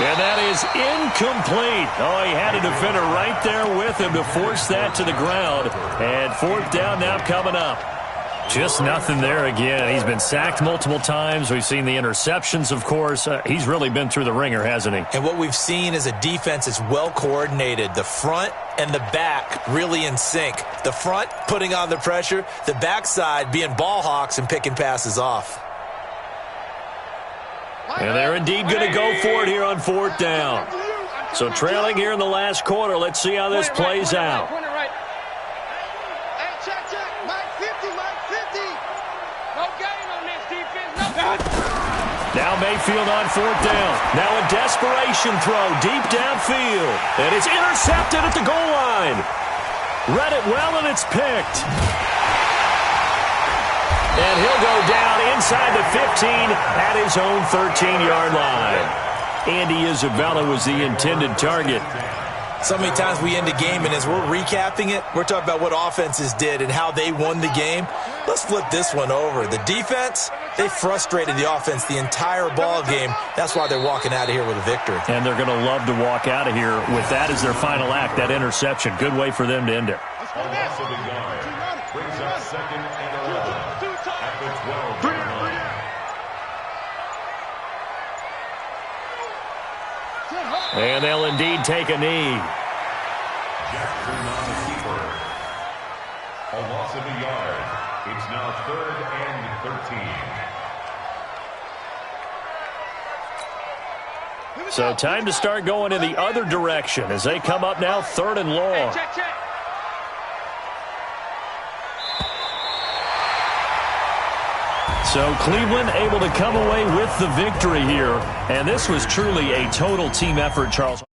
And that is incomplete. Oh, he had a defender right there with him to force that to the ground. And fourth down now coming up. Just nothing there again. He's been sacked multiple times. We've seen the interceptions, of course. He's really been through the ringer, hasn't he? And what we've seen is a defense that's well coordinated. The front and the back really in sync. The front putting on the pressure. The backside being ball hawks and picking passes off. And they're indeed going to go for it here on fourth down. So trailing here in the last quarter. Let's see how this plays out. Now Mayfield on fourth down. Now a desperation throw deep downfield. And it's intercepted at the goal line. Read it well, and it's picked. And he'll go down inside the 15 at his own 13-yard line. Andy Isabella was the intended target. So many times we end a game, and as we're recapping it, we're talking about what offenses did and how they won the game. Let's flip this one over. The defense, they frustrated the offense the entire ball game. That's why they're walking out of here with a victory. And they're going to love to walk out of here with that as their final act, that interception. Good way for them to end it. Brings up second and 11 at the 12-yard line. And they'll indeed take a knee. Jackson on the keeper. A loss of a yard. It's now 3rd and 13. So time to start going in the other direction as they come up now 3rd and long. So Cleveland able to come away with the victory here. And this was truly a total team effort, Charles.